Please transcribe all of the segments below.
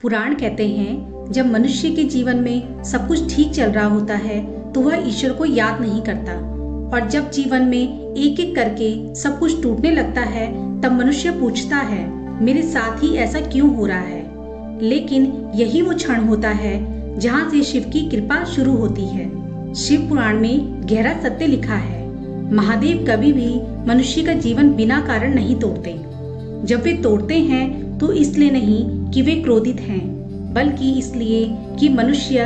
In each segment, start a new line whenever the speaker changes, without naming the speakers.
पुराण कहते हैं जब मनुष्य के जीवन में सब कुछ ठीक चल रहा होता है तो वह ईश्वर को याद नहीं करता, और जब जीवन में एक एक करके सब कुछ टूटने लगता है तब मनुष्य पूछता है मेरे साथ ही ऐसा क्यों हो रहा है। लेकिन यही वो क्षण होता है जहाँ से शिव की कृपा शुरू होती है। शिव पुराण में गहरा सत्य लिखा है, महादेव कभी भी मनुष्य का जीवन बिना कारण नहीं तोड़ते। जब वे तोड़ते हैं तो इसलिए नहीं कि वे क्रोधित हैं, बल्कि इसलिए कि मनुष्य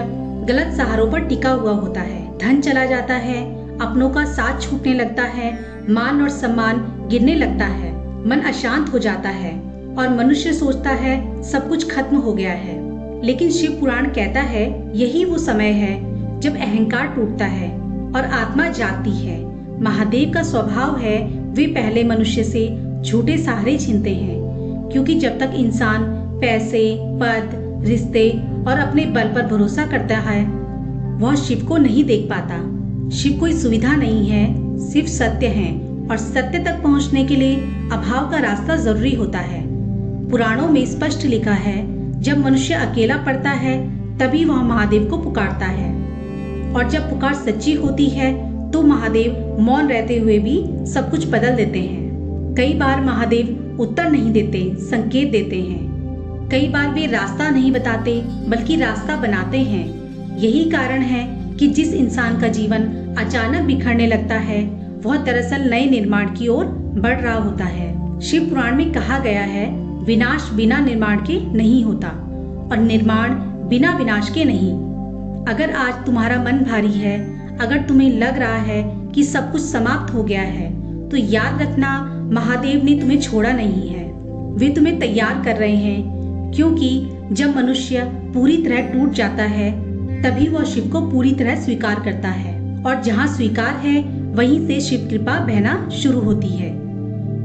गलत सहारों पर टिका हुआ होता है। धन चला जाता है, अपनों का साथ छूटने लगता है, मान और सम्मान गिरने लगता है, मन अशांत हो जाता है और मनुष्य सोचता है सब कुछ खत्म हो गया है। लेकिन शिव पुराण कहता है यही वो समय है जब अहंकार टूटता है और आत्मा जागती है। महादेव का स्वभाव है वे पहले मनुष्य से झूठे सहारे छीनते हैं, क्योंकि जब तक इंसान पैसे, पद, रिश्ते और अपने बल पर भरोसा करता है वह शिव को नहीं देख पाता। शिव कोई सुविधा नहीं है, सिर्फ सत्य है, और सत्य तक पहुंचने के लिए अभाव का रास्ता जरूरी होता है। पुराणों में स्पष्ट लिखा है जब मनुष्य अकेला पड़ता है तभी वह महादेव को पुकारता है, और जब पुकार सच्ची होती है तो महादेव मौन रहते हुए भी सब कुछ बदल देते हैं। कई बार महादेव उत्तर नहीं देते, संकेत देते हैं। कई बार वे रास्ता नहीं बताते बल्कि रास्ता बनाते हैं। यही कारण है कि जिस इंसान का जीवन अचानक बिखरने लगता है वह दरअसल नए निर्माण की ओर बढ़ रहा होता है। शिव पुराण में कहा गया है विनाश बिना निर्माण के नहीं होता और निर्माण बिना विनाश के नहीं। अगर आज तुम्हारा मन भारी है, अगर तुम्हें लग रहा है कि सब कुछ समाप्त हो गया है, तो याद रखना महादेव ने तुम्हें छोड़ा नहीं है। वे तुम्हें तैयार कर रहे हैं, क्योंकि जब मनुष्य पूरी तरह टूट जाता है तभी वह शिव को पूरी तरह स्वीकार करता है, और जहाँ स्वीकार है वहीं से शिव कृपा बहना शुरू होती है।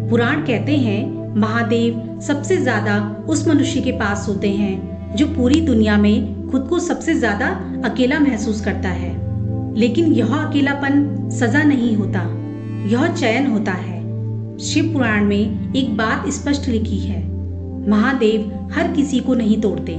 पुराण कहते हैं महादेव सबसे ज्यादा उस मनुष्य के पास होते हैं जो पूरी दुनिया में खुद को सबसे ज्यादा अकेला महसूस करता है। लेकिन यह अकेलापन सजा नहीं होता, यह चयन होता है। शिव पुराण में एक बात स्पष्ट लिखी है, महादेव हर किसी को नहीं तोड़ते,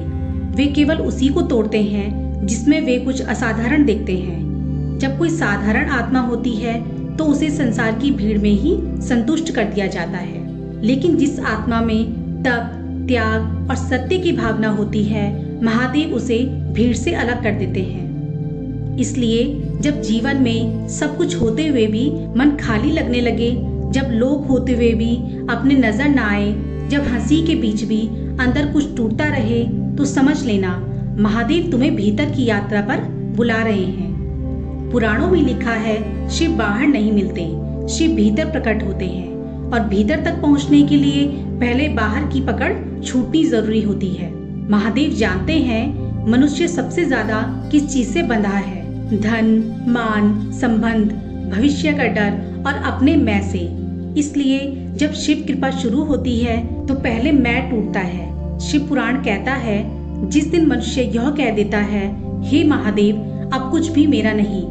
वे केवल उसी को तोड़ते हैं जिसमें वे कुछ असाधारण देखते हैं। जब कोई साधारण आत्मा होती है तो उसे संसार की भीड़ में ही संतुष्ट कर दिया जाता है, लेकिन जिस आत्मा में तप, त्याग और सत्य की भावना होती है महादेव उसे भीड़ से अलग कर देते हैं। इसलिए जब जीवन में सब कुछ होते हुए भी मन खाली लगने लगे, जब लोग होते हुए भी अपने नजर न आए, जब हंसी के बीच भी अंदर कुछ टूटता रहे, तो समझ लेना महादेव तुम्हें भीतर की यात्रा पर बुला रहे हैं। पुराणों में लिखा है शिव बाहर नहीं मिलते, शिव भीतर प्रकट होते हैं, और भीतर तक पहुंचने के लिए पहले बाहर की पकड़ छूटनी जरूरी होती है। महादेव जानते हैं मनुष्य सबसे ज्यादा किस चीज से बंधा है, धन, मान, संबंध, भविष्य का डर और अपने मैं से। इसलिए जब शिव कृपा शुरू होती है तो पहले मैं टूटता है। शिव पुराण कहता है जिस दिन मनुष्य यह कह देता है हे महादेव अब कुछ भी मेरा नहीं,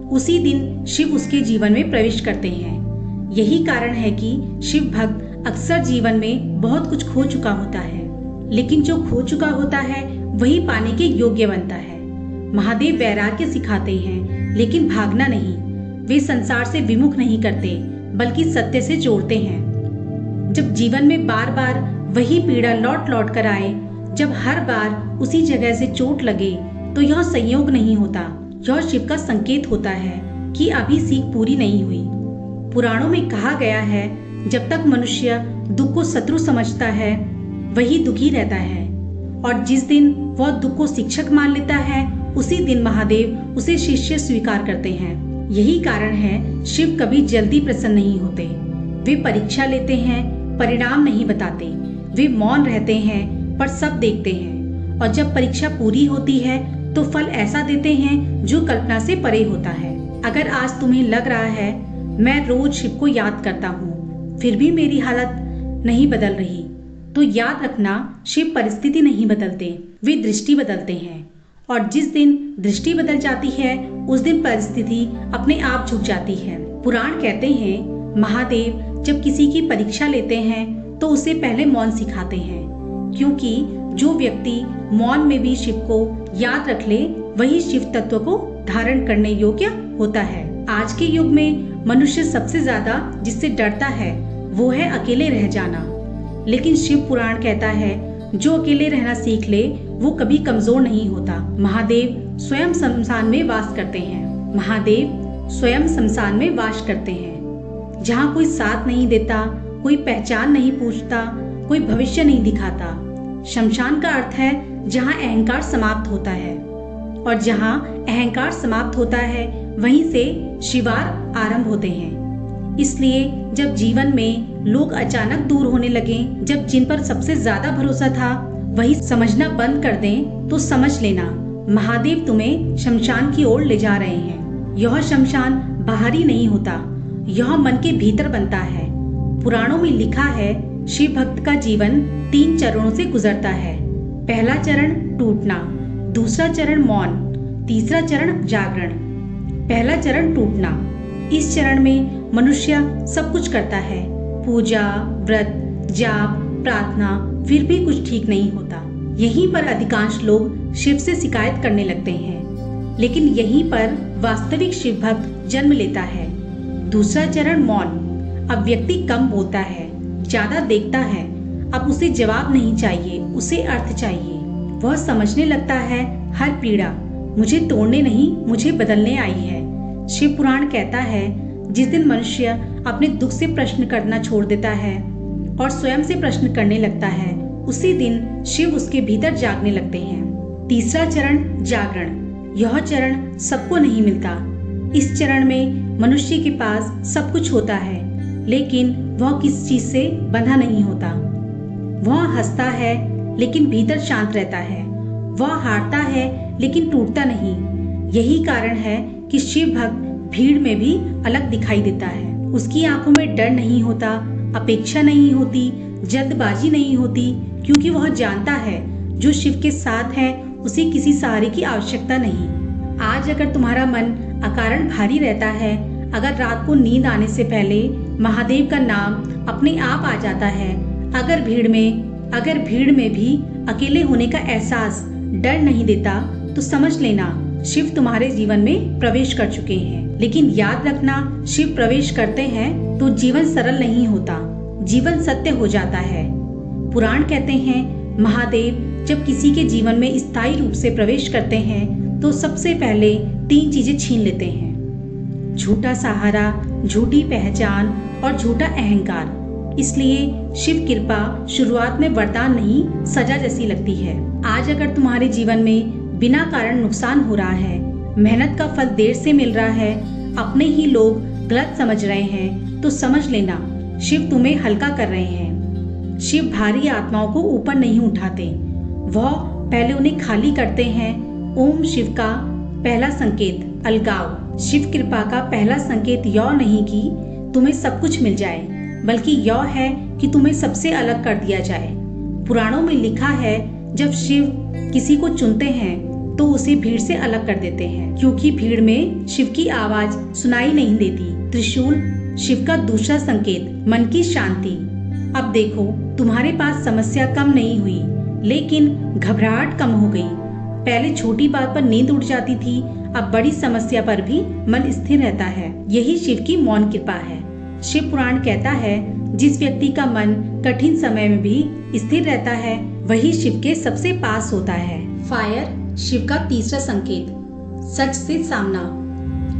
उसी दिन शिव उसके जीवन में प्रवेश करते हैं। यही कारण है कि शिव भक्त अक्सर जीवन में बहुत कुछ खो चुका होता है, लेकिन जो खो चुका होता है वही पाने के योग्य बनता है। महादेव वैराग्य सिखाते हैं, लेकिन भागना नहीं। वे संसार से विमुख नहीं करते बल्कि सत्य से जोड़ते हैं। जब जीवन में बार बार वही पीड़ा लौट लौट कर आए, जब हर बार उसी जगह से चोट लगे, तो यह संयोग नहीं होता, यह शिव का संकेत होता है कि अभी सीख पूरी नहीं हुई। पुराणों में कहा गया है जब तक मनुष्य दुख को शत्रु समझता है वही दुखी रहता है, और जिस दिन वह दुख को शिक्षक मान लेता है उसी दिन महादेव उसे शिष्य स्वीकार करते हैं। यही कारण है शिव कभी जल्दी प्रसन्न नहीं होते। वे परीक्षा लेते हैं, परिणाम नहीं बताते। वे मौन रहते हैं पर सब देखते हैं, और जब परीक्षा पूरी होती है तो फल ऐसा देते हैं जो कल्पना से परे होता है। अगर आज तुम्हें लग रहा है मैं रोज शिव को याद करता हूँ फिर भी मेरी हालत नहीं बदल रही, तो याद रखना शिव परिस्थिति नहीं बदलते, वे दृष्टि बदलते हैं, और जिस दिन दृष्टि बदल जाती है उस दिन परिस्थिति अपने आप झुक जाती है। पुराण कहते हैं महादेव जब किसी की परीक्षा लेते हैं तो उसे पहले मौन सिखाते हैं, क्योंकि जो व्यक्ति मौन में भी शिव को याद रख ले वही शिव तत्व को धारण करने योग्य होता है। आज के युग में मनुष्य सबसे ज्यादा जिससे डरता है वो है अकेले रह जाना। लेकिन शिव पुराण कहता है जो अकेले रहना सीख ले वो कभी कमजोर नहीं होता। महादेव स्वयं शमशान में वास करते हैं। महादेव स्वयं शमशान में वास करते हैं, जहाँ कोई साथ नहीं देता, कोई पहचान नहीं पूछता, कोई भविष्य नहीं दिखाता। शमशान का अर्थ है जहाँ अहंकार समाप्त होता है, और जहाँ अहंकार समाप्त होता है वहीं से शिवार आरंभ होते हैं। इसलिए जब जीवन में लोग अचानक दूर होने लगे, जब जिन पर सबसे ज्यादा भरोसा था वही समझना बंद कर दें, तो समझ लेना महादेव तुम्हें शमशान की ओर ले जा रहे हैं। यह शमशान बाहरी नहीं होता, यह मन के भीतर बनता है। पुराणों में लिखा है शिव भक्त का जीवन 3 चरणों से गुजरता है। पहला चरण टूटना, दूसरा चरण मौन, तीसरा चरण जागरण। पहला चरण टूटना। इस चरण में मनुष्य सब कुछ करता है, पूजा, व्रत, जाप, प्रार्थना, फिर भी कुछ ठीक नहीं होता। यहीं पर अधिकांश लोग शिव से शिकायत करने लगते हैं, लेकिन यहीं पर वास्तविक शिव भक्त जन्म लेता है। दूसरा चरण मौन। अब व्यक्ति कम बोलता है, ज्यादा देखता है। अब उसे जवाब नहीं चाहिए, उसे अर्थ चाहिए। वह समझने लगता है हर पीड़ा मुझे तोड़ने नहीं, मुझे बदलने आई है। शिव पुराण कहता है जिस दिन मनुष्य अपने दुख से प्रश्न करना छोड़ देता है और स्वयं से प्रश्न करने लगता है, उसी दिन शिव उसके भीतर जागने लगते हैं। तीसरा चरण जागरण। यह चरण सबको नहीं मिलता। इस चरण में मनुष्य के पास सब कुछ होता है, लेकिन वह किस चीज से बंधा नहीं होता। वह हंसता है लेकिन भीतर शांत रहता है। वह हारता है लेकिन टूटता नहीं। यही कारण है कि शिव भक्त भीड़ में भी अलग दिखाई देता है। उसकी आंखों में डर नहीं होता, अपेक्षा नहीं होती, जल्दबाजी नहीं होती, क्योंकि वह जानता है जो शिव के साथ है उसे किसी सहारे की आवश्यकता नहीं। आज अगर तुम्हारा मन अकारण भारी रहता है, अगर रात को नींद आने से पहले महादेव का नाम अपने आप आ जाता है, अगर भीड़ में भी अकेले होने का एहसास डर नहीं देता, तो समझ लेना शिव तुम्हारे जीवन में प्रवेश कर चुके हैं। लेकिन याद रखना, शिव प्रवेश करते हैं तो जीवन सरल नहीं होता, जीवन सत्य हो जाता है। पुराण कहते हैं महादेव जब किसी के जीवन में स्थायी रूप से प्रवेश करते हैं तो सबसे पहले 3 चीजें छीन लेते हैं: झूठा सहारा, झूठी पहचान और झूठा अहंकार। इसलिए शिव कृपा शुरुआत में वरदान नहीं, सजा जैसी लगती है। आज अगर तुम्हारे जीवन में बिना कारण नुकसान हो रहा है, मेहनत का फल देर से मिल रहा है, अपने ही लोग गलत समझ रहे हैं, तो समझ लेना शिव तुम्हें हल्का कर रहे हैं। शिव भारी आत्माओं को ऊपर नहीं उठाते, वह पहले उन्हें खाली करते हैं। ओम शिव का पहला संकेत अलगाव। शिव कृपा का पहला संकेत यह नहीं कि तुम्हें सब कुछ मिल जाए, बल्कि यह है कि तुम्हें सबसे अलग कर दिया जाए। पुराणों में लिखा है जब शिव किसी को चुनते हैं तो उसे भीड़ से अलग कर देते हैं, क्योंकि भीड़ में शिव की आवाज सुनाई नहीं देती। त्रिशूल शिव का दूसरा संकेत मन की शांति। अब देखो तुम्हारे पास समस्या कम नहीं हुई, लेकिन घबराहट कम हो गई। पहले छोटी बात पर नींद उड़ जाती थी, अब बड़ी समस्या पर भी मन स्थिर रहता है। यही शिव की मौन कृपा है। शिव पुराण कहता है जिस व्यक्ति का मन कठिन समय में भी स्थिर रहता है वही शिव के सबसे पास होता है। फायर शिव का तीसरा संकेत सच से सामना।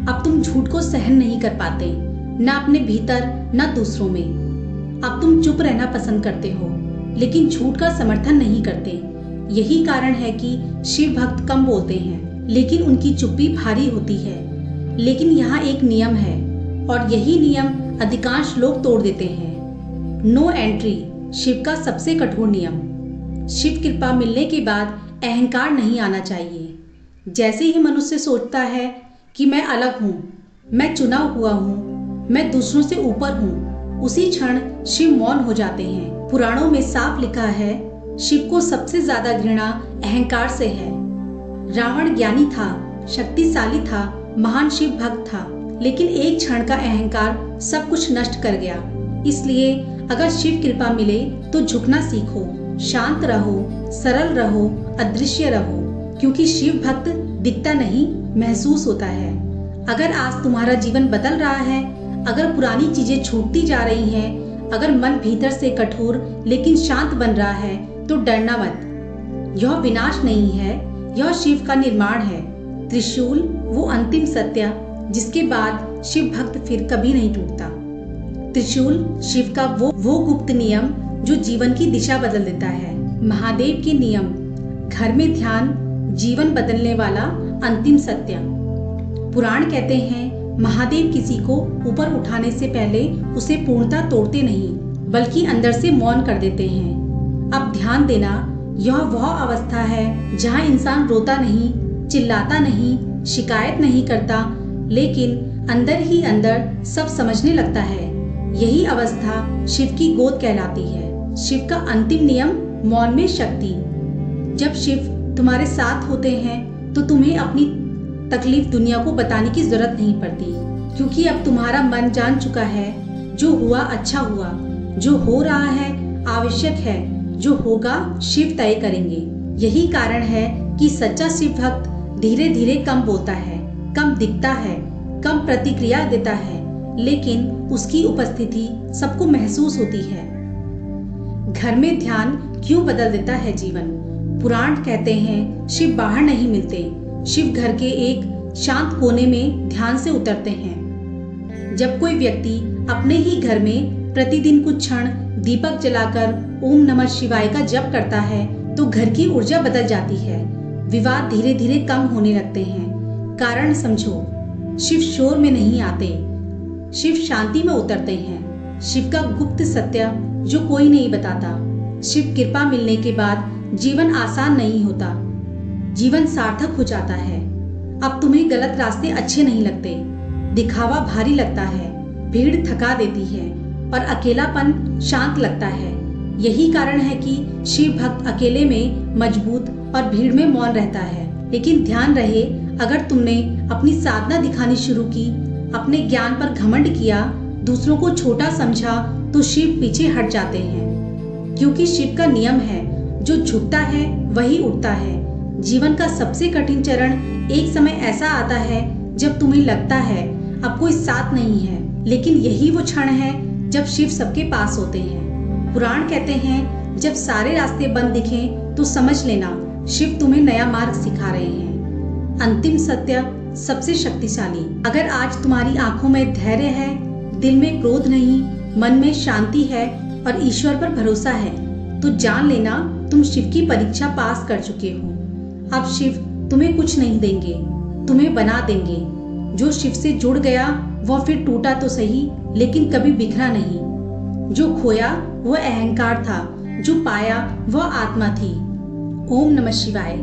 अब तुम झूठ को सहन नहीं कर पाते, न अपने भीतर न दूसरों में। अब तुम चुप रहना पसंद करते हो, लेकिन झूठ का समर्थन नहीं करते। यही कारण है कि शिव भक्त कम बोलते हैं, लेकिन उनकी चुप्पी भारी होती है। लेकिन यहाँ एक नियम है, और यही नियम अधिकांश लोग तोड़ देते हैं। नो एंट्री शिव का सबसे कठोर नियम। शिव कृपा मिलने के बाद अहंकार नहीं आना चाहिए। जैसे ही मनुष्य सोचता है कि मैं अलग हूँ, मैं चुना हुआ हूँ, मैं दूसरों से ऊपर हूँ, उसी क्षण शिव मौन हो जाते हैं। पुराणों में साफ लिखा है शिव को सबसे ज्यादा घृणा अहंकार से है। रावण ज्ञानी था, शक्तिशाली था, महान शिव भक्त था, लेकिन एक क्षण का अहंकार सब कुछ नष्ट कर गया। इसलिए अगर शिव कृपा मिले तो झुकना सीखो, शांत रहो, सरल रहो, अदृश्य रहो, क्योंकि शिव भक्त दिखता नहीं, महसूस होता है। अगर आज तुम्हारा जीवन बदल रहा है, अगर पुरानी चीजें छूटती जा रही हैं, अगर मन भीतर से कठोर लेकिन शांत बन रहा है, तो डरना मत। यह विनाश नहीं है, यह शिव का निर्माण है। त्रिशूल वो अंतिम सत्य जिसके बाद शिव भक्त फिर कभी नहीं टूटता। त्रिशूल शिव का वो गुप्त नियम जो जीवन की दिशा बदल देता है। महादेव के नियम, घर में ध्यान, जीवन बदलने वाला अंतिम सत्य। पुराण कहते हैं महादेव किसी को ऊपर उठाने से पहले उसे पूर्णता तोड़ते नहीं, बल्कि अंदर से मौन कर देते हैं। अब ध्यान देना, यह वह अवस्था है जहाँ इंसान रोता नहीं, चिल्लाता नहीं, शिकायत नहीं करता, लेकिन अंदर ही अंदर सब समझने लगता है। यही अवस्था शिव की गोद कहलाती है। शिव का अंतिम नियम, मौन में शक्ति। जब शिव तुम्हारे साथ होते हैं तो तुम्हें अपनी तकलीफ दुनिया को बताने की जरूरत नहीं पड़ती, क्योंकि अब तुम्हारा मन जान चुका है जो हुआ अच्छा हुआ, जो हो रहा है आवश्यक है, जो होगा शिव तय करेंगे। यही कारण है कि सच्चा शिव भक्त धीरे धीरे कम बोलता है, कम दिखता है, कम प्रतिक्रिया देता है, लेकिन उसकी उपस्थिति सबको महसूस होती है। घर में ध्यान क्यों बदल देता है जीवन? पुराण कहते हैं शिव बाहर नहीं मिलते, शिव घर के एक शांत कोने में ध्यान से उतरते हैं। जब कोई व्यक्ति अपने ही घर में प्रतिदिन कुछ क्षण दीपक जलाकर ओम नमः शिवाय का जप करता है तो घर की ऊर्जा बदल जाती है। विवाद धीरे धीरे कम होने लगते हैं। कारण समझो, शिव शोर में नहीं आते, शिव शांति में उतरते हैं। शिव का गुप्त सत्य जो कोई नहीं बताता। शिव कृपा मिलने के बाद जीवन आसान नहीं होता, जीवन सार्थक हो जाता है। अब तुम्हें गलत रास्ते अच्छे नहीं लगते, दिखावा भारी लगता है, भीड़ थका देती है और अकेलापन शांत लगता है। यही कारण है कि शिव भक्त अकेले में मजबूत और भीड़ में मौन रहता है। लेकिन ध्यान रहे, अगर तुमने अपनी साधना दिखानी शुरू की, अपने ज्ञान पर घमंड किया, दूसरों को छोटा समझा, तो शिव पीछे हट जाते हैं। क्योंकि शिव का नियम है, जो झुकता है वही उठता है। जीवन का सबसे कठिन चरण एक समय ऐसा आता है जब तुम्हें लगता है अब कोई साथ नहीं है, लेकिन यही वो क्षण है जब शिव सबके पास होते हैं। पुराण कहते हैं जब सारे रास्ते बंद दिखें तो समझ लेना शिव तुम्हें नया मार्ग सिखा रहे हैं। अंतिम सत्य सबसे शक्तिशाली। अगर आज तुम्हारी आंखों में धैर्य है, दिल में क्रोध नहीं, मन में शांति है और ईश्वर पर भरोसा है, तो जान लेना तुम शिव की परीक्षा पास कर चुके हो। अब शिव तुम्हें कुछ नहीं देंगे, तुम्हें बना देंगे। जो शिव से जुड़ गया वह फिर टूटा तो सही, लेकिन कभी बिखरा नहीं। जो खोया वह अहंकार था, जो पाया वह आत्मा थी। ओम नमः शिवाय।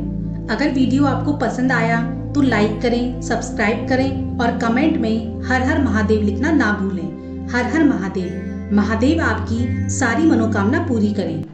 अगर वीडियो आपको पसंद आया तो लाइक करें, सब्सक्राइब करें और कमेंट में हर हर महादेव लिखना ना भूलें। हर हर महादेव। महादेव आपकी सारी मनोकामना पूरी करें।